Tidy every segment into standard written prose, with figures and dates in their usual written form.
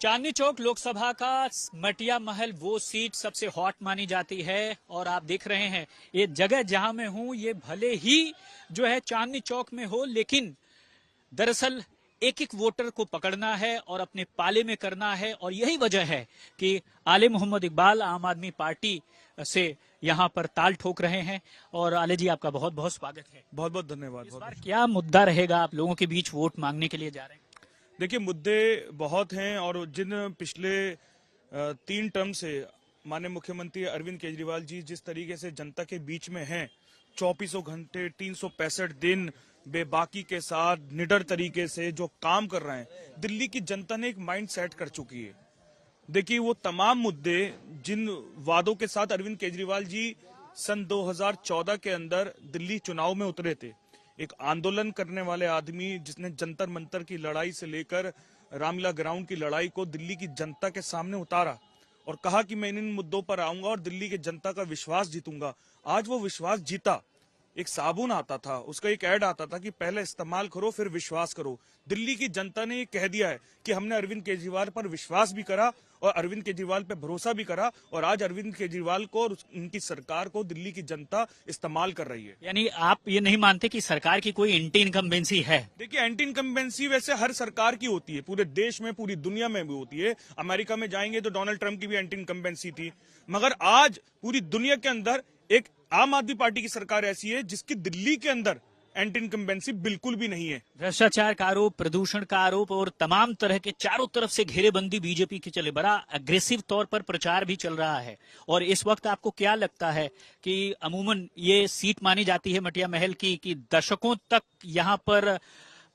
चांदनी चौक लोकसभा का मटिया महल वो सीट सबसे हॉट मानी जाती है और आप देख रहे हैं ये जगह जहां मैं हूं ये भले ही जो है चांदनी चौक में हो, लेकिन दरअसल एक एक वोटर को पकड़ना है और अपने पाले में करना है। और यही वजह है कि आले मोहम्मद इकबाल आम आदमी पार्टी से यहां पर ताल ठोक रहे हैं। और आले जी, आपका बहुत बहुत स्वागत है। बहुत बहुत धन्यवाद। इस बार क्या मुद्दा रहेगा, आप लोगों के बीच वोट मांगने के लिए जा रहे हैं? देखिए, मुद्दे बहुत हैं और जिन पिछले 3 टर्म से माननीय मुख्यमंत्री अरविंद केजरीवाल जी जिस तरीके से जनता के बीच में हैं, 2400 घंटे 365 दिन बेबाकी के साथ निडर तरीके से जो काम कर रहे हैं, दिल्ली की जनता ने एक माइंड सेट कर चुकी है। देखिए, वो तमाम मुद्दे जिन वादों के साथ अरविंद केजरीवाल जी सन 2014 के अंदर दिल्ली चुनाव में उतरे थे, एक आंदोलन करने वाले आदमी जिसने जंतर मंतर की लड़ाई से लेकर रामलीला ग्राउंड की लड़ाई को दिल्ली की जनता के सामने उतारा और कहा कि मैं इन मुद्दों पर आऊंगा और दिल्ली की जनता का विश्वास जीतूंगा। आज वो विश्वास जीता। एक साबुन आता था, उसका एक ऐड आता था कि पहले इस्तेमाल करो फिर विश्वास करो। दिल्ली की जनता ने ये कह दिया है कि हमने अरविंद केजरीवाल पर विश्वास भी करा और अरविंद केजरीवाल पे भरोसा भी करा और आज अरविंद केजरीवाल को और उनकी सरकार को दिल्ली की जनता इस्तेमाल कर रही है। यानी आप ये नहीं मानते कि सरकार की कोई एंटी इनकम्बेंसी है? देखिए, एंटी इनकम्बेंसी वैसे हर सरकार की होती है, पूरे देश में पूरी दुनिया में भी होती है। अमेरिका में जाएंगे तो डोनाल्ड ट्रंप की भी एंटी इनकम्बेंसी थी, मगर आज पूरी दुनिया के अंदर एक आम आदमी पार्टी की सरकार ऐसी है जिसकी दिल्ली के अंदर एंटी इनकम्बेंसी बिल्कुल भी नहीं है। भ्रष्टाचार का आरोप, प्रदूषण का आरोप और तमाम तरह के चारों तरफ से घेरेबंदी बीजेपी की चले, बड़ा अग्रेसिव तौर पर प्रचार भी चल रहा है। और इस वक्त आपको क्या लगता है कि अमूमन ये सीट मानी जाती है मटिया महल की कि दशकों तक यहाँ पर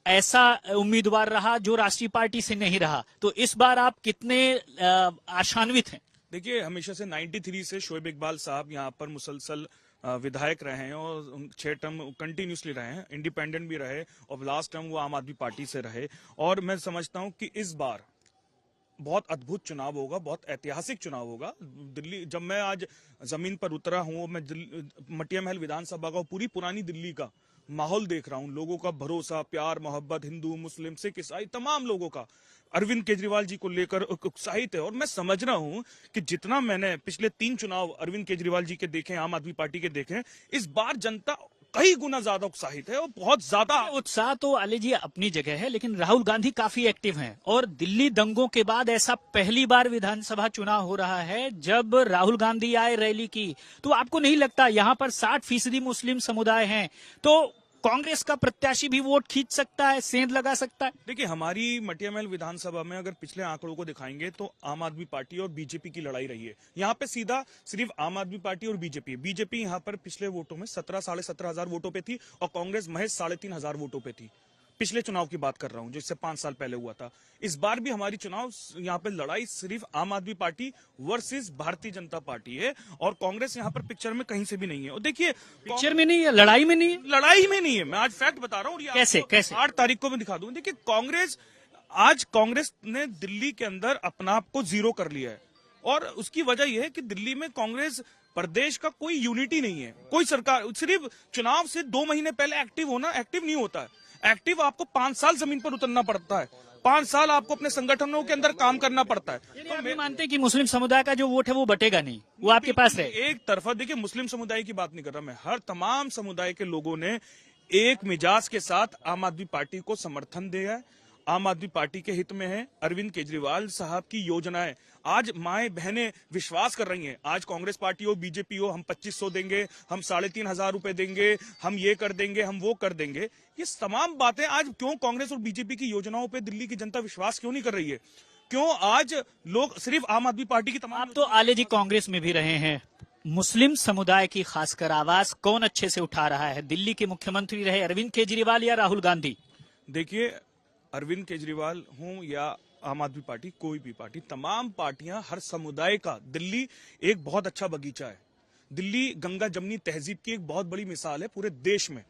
ऐसा उम्मीदवार रहा जो राष्ट्रीय पार्टी से नहीं रहा, तो इस बार आप कितने आशान्वित हैं? देखिए, हमेशा से 93 से शोएब इकबाल साहब यहाँ पर मुसलसल विधायक रहे हैं और 6 टर्म कंटिन्यूसली रहे हैं, इंडिपेंडेंट भी रहे और लास्ट टर्म वो आम आदमी पार्टी से रहे। और मैं समझता हूं कि इस बार बहुत अद्भुत चुनाव होगा, बहुत ऐतिहासिक चुनाव होगा। दिल्ली, जब मैं आज जमीन पर उतरा हूं, मैं मटिया महल विधानसभा का पूरी पुरानी दिल्ली का माहौल देख रहा हूं, लोगों का भरोसा, प्यार, मोहब्बत, हिंदू मुस्लिम सिख ईसाई तमाम लोगों का अरविंद केजरीवाल जी को लेकर उत्साहित है। और मैं समझ रहा हूं कि जितना मैंने पिछले 3 चुनाव अरविंद केजरीवाल जी के देखे, आम आदमी पार्टी के देखे, इस बार जनता कई गुना ज्यादा उत्साहित है और बहुत ज्यादा उत्साह तो आले जी अपनी जगह है, लेकिन राहुल गांधी काफी एक्टिव हैं और दिल्ली दंगों के बाद ऐसा पहली बार विधानसभा चुनाव हो रहा है जब राहुल गांधी आए रैली की। तो आपको नहीं लगता यहाँ पर 60% मुस्लिम समुदाय हैं, तो कांग्रेस का प्रत्याशी भी वोट खींच सकता है, सेंध लगा सकता है? देखिए, हमारी मटिया महल विधानसभा में अगर पिछले आंकड़ों को दिखाएंगे तो आम आदमी पार्टी और बीजेपी की लड़ाई रही है। यहाँ पे सीधा सिर्फ आम आदमी पार्टी और बीजेपी यहाँ पर पिछले वोटों में 17,500 वोटों पे थी और कांग्रेस महज 3,500 वोटों पे थी। पिछले चुनाव की बात कर रहा हूं जो इससे 5 साल पहले हुआ था। इस बार भी हमारी चुनाव यहाँ पे लड़ाई सिर्फ आम आदमी party versus Bharatiya Janata party है और कांग्रेस यहाँ पर पिक्चर में कहीं से भी नहीं है। और देखिए, पिक्चर में नहीं है, लड़ाई में नहीं है, लड़ाई में नहीं है। मैं आज फैक्ट बता रहा हूँ, कैसे 8 तारीख को मैं दिखा दूं। देखिए, कांग्रेस ने दिल्ली के अंदर अपना आप को जीरो कर लिया है और उसकी वजह यह है कि दिल्ली में कांग्रेस प्रदेश का कोई यूनिटी नहीं है। कोई सरकार सिर्फ चुनाव से 2 महीने पहले एक्टिव नहीं होता है। एक्टिव आपको 5 साल जमीन पर उतरना पड़ता है, 5 साल आपको अपने संगठनों के अंदर काम करना पड़ता है। तो मैं मानते हैं कि मुस्लिम समुदाय का जो वोट है वो बटेगा नहीं, वो आपके पास है। एक तरफा देखिए, मुस्लिम समुदाय की बात नहीं कर रहा मैं, हर तमाम समुदाय के लोगों ने एक मिजाज के साथ आम आदमी पार्टी को समर्थन दिया है। आम आदमी पार्टी के हित में है। अरविंद केजरीवाल साहब की योजनाएं आज माएं बहनें विश्वास कर रही हैं। आज कांग्रेस पार्टी हो, बीजेपी हो, हम 2500 देंगे, हम 3,500 रुपए देंगे, हम ये कर देंगे, हम वो कर देंगे, ये तमाम बातें आज क्यों कांग्रेस और बीजेपी की योजनाओं पे दिल्ली की जनता विश्वास क्यों नहीं कर रही है? क्यों आज लोग सिर्फ आम आदमी पार्टी की तमाम? आप तो आले जी कांग्रेस में भी रहे हैं, मुस्लिम समुदाय की खासकर आवाज कौन अच्छे से उठा रहा है? दिल्ली के मुख्यमंत्री रहे अरविंद केजरीवाल या राहुल गांधी? देखिए, अरविंद केजरीवाल हूं या आम आदमी पार्टी, कोई भी पार्टी, तमाम पार्टियां, हर समुदाय का दिल्ली एक बहुत अच्छा बगीचा है। दिल्ली गंगा जमनी तहजीब की एक बहुत बड़ी मिसाल है पूरे देश में।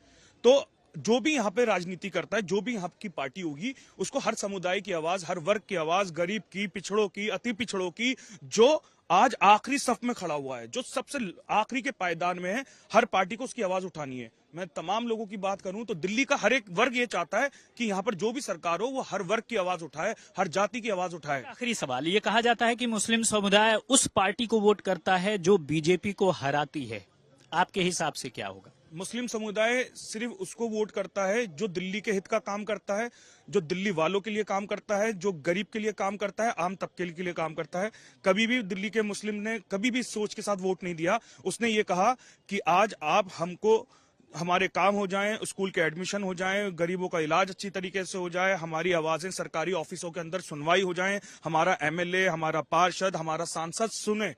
तो जो भी यहाँ पे राजनीति करता है, जो भी यहाँ की पार्टी होगी, उसको हर समुदाय की आवाज, हर वर्ग की आवाज, गरीब की, पिछड़ों की, अति पिछड़ों की, जो आज आखिरी सफ में खड़ा हुआ है, जो सबसे आखिरी के पायदान में है, हर पार्टी को उसकी आवाज उठानी है। मैं तमाम लोगों की बात करूं तो दिल्ली का हर एक वर्ग ये चाहता है कि यहाँ पर जो भी सरकार हो वो हर वर्ग की आवाज उठाए, हर जाति की आवाज उठाए। आखिरी सवाल, ये कहा जाता है कि मुस्लिम समुदाय उस पार्टी को वोट करता है जो बीजेपी को हराती है, आपके हिसाब से क्या होगा? मुस्लिम समुदाय सिर्फ उसको वोट करता है जो दिल्ली के हित का काम करता है, जो दिल्ली वालों के लिए काम करता है, जो गरीब के लिए काम करता है, आम तबके के लिए काम करता है। कभी भी दिल्ली के मुस्लिम ने कभी भी इस सोच के साथ वोट नहीं दिया। उसने ये कहा कि आज आप हमको, हमारे काम हो जाएं, स्कूल के एडमिशन हो जाएं, गरीबों का इलाज अच्छी तरीके से हो जाए, हमारी आवाजें सरकारी ऑफिसों के अंदर सुनवाई हो जाएं, हमारा एमएलए, हमारा पार्षद, हमारा सांसद सुने।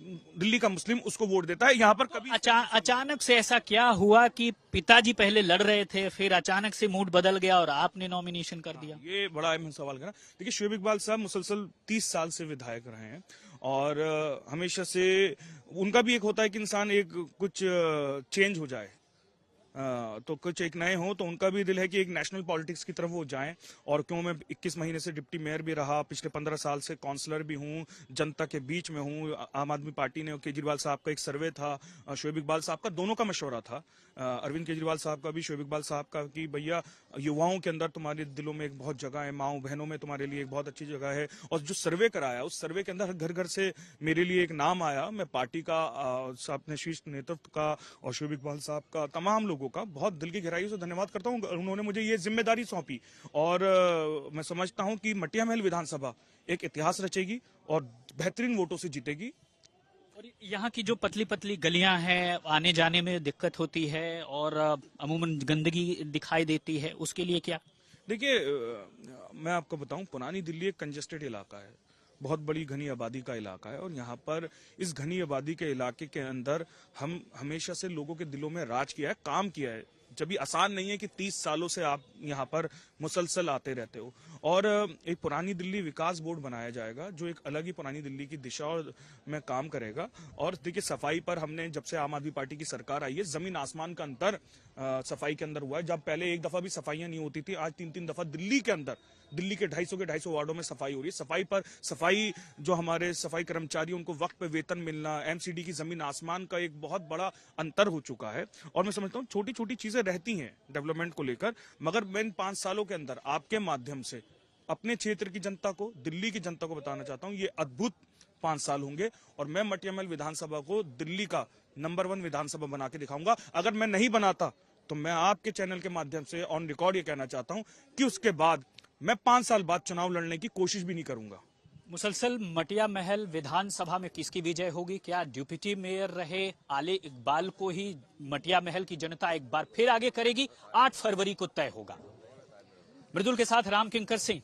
दिल्ली का मुस्लिम उसको वोट देता है। यहाँ पर कभी अचानक से ऐसा क्या हुआ कि पिताजी पहले लड़ रहे थे, फिर अचानक से मूड बदल गया और आपने नॉमिनेशन कर दिया? ये बड़ा अहम सवाल है। देखिए, शोएब इकबाल साहब मुसलसल 30 साल से विधायक रहे हैं और हमेशा से उनका भी एक होता है कि इंसान एक कुछ चेंज हो जाए, तो कुछ एक नए हो, तो उनका भी दिल है कि एक नेशनल पॉलिटिक्स की तरफ वो जाएं। और क्यों, मैं 21 महीने से डिप्टी मेयर भी रहा, पिछले 15 साल से काउंसलर भी हूं, जनता के बीच में हूं। आम आदमी पार्टी ने, केजरीवाल साहब का एक सर्वे था, शोएब इकबाल साहब का, दोनों का मशवरा था, अरविंद केजरीवाल साहब का भी, शोएब इकबाल साहब का, कि भैया युवाओं के अंदर तुम्हारे दिलों में एक बहुत जगह है, माओ बहनों में तुम्हारे लिए एक बहुत अच्छी जगह है। और जो सर्वे कराया, उस सर्वे के अंदर घर घर से मेरे लिए एक नाम आया। मैं पार्टी का, अपने शीर्ष नेतृत्व का और शोएब इकबाल साहब का, तमाम लोगों का बहुत दिल की गहराई से धन्यवाद करता हूं। उन्होंने मुझे ये जिम्मेदारी सौंपी और मैं समझता हूं कि मटिया महल विधानसभा एक इतिहास रचेगी और बेहतरीन वोटों से जीतेगी। और यहाँ की जो पतली पतली गलियां हैं, आने जाने में दिक्कत होती है और अमूमन गंदगी दिखाई देती है, उसके लिए क्या? देखिए, मैं आपको बताऊं, पुरानी दिल्ली एक कंजेस्टेड इलाका है, बहुत बड़ी घनी आबादी का इलाका है। और यहाँ पर इस घनी आबादी के इलाके के अंदर हम हमेशा से लोगों के दिलों में राज किया है, काम किया है। जब भी आसान नहीं है कि 30 सालों से आप यहाँ पर मुसलसल आते रहते हो। और एक पुरानी दिल्ली विकास बोर्ड बनाया जाएगा जो एक अलग ही पुरानी दिल्ली की दिशा और में काम करेगा। और देखिए, सफाई पर हमने, जब से आम आदमी पार्टी की सरकार आई है, जमीन आसमान का अंतर सफाई के अंदर हुआ है। जब पहले एक दफा भी सफाइयां नहीं होती थी, आज 3-3 दफा दिल्ली के अंदर, दिल्ली के 250 वार्डों में सफाई हो रही है। सफाई जो हमारे सफाई कर्मचारी, उनको वक्त पे वेतन मिलना, एमसीडी की जमीन आसमान का एक बहुत बड़ा अंतर हो चुका है। और मैं समझता हूँ छोटी छोटी चीजें रहती हैं डेवलपमेंट को लेकर, मगर मैं इन 5 सालों के अंदर आपके माध्यम से अपने क्षेत्र की जनता को, दिल्ली की जनता को बताना चाहता हूँ, ये अद्भुत 5 साल होंगे। और मैं मटिया महल विधानसभा को दिल्ली का नंबर 1 विधानसभा बना के दिखाऊंगा। अगर मैं नहीं बनाता तो मैं आपके चैनल के माध्यम से ऑन रिकॉर्ड ये कहना चाहता हूं कि उसके बाद मैं 5 साल बाद चुनाव लड़ने की कोशिश भी नहीं करूंगा। मुसलसल मटिया महल विधानसभा में किसकी विजय होगी? क्या डिप्टी मेयर रहे आले इकबाल को ही मटिया महल की जनता एक बार फिर आगे करेगी? 8 फरवरी को तय होगा। मृदुल के साथ राम किंकर सिंह।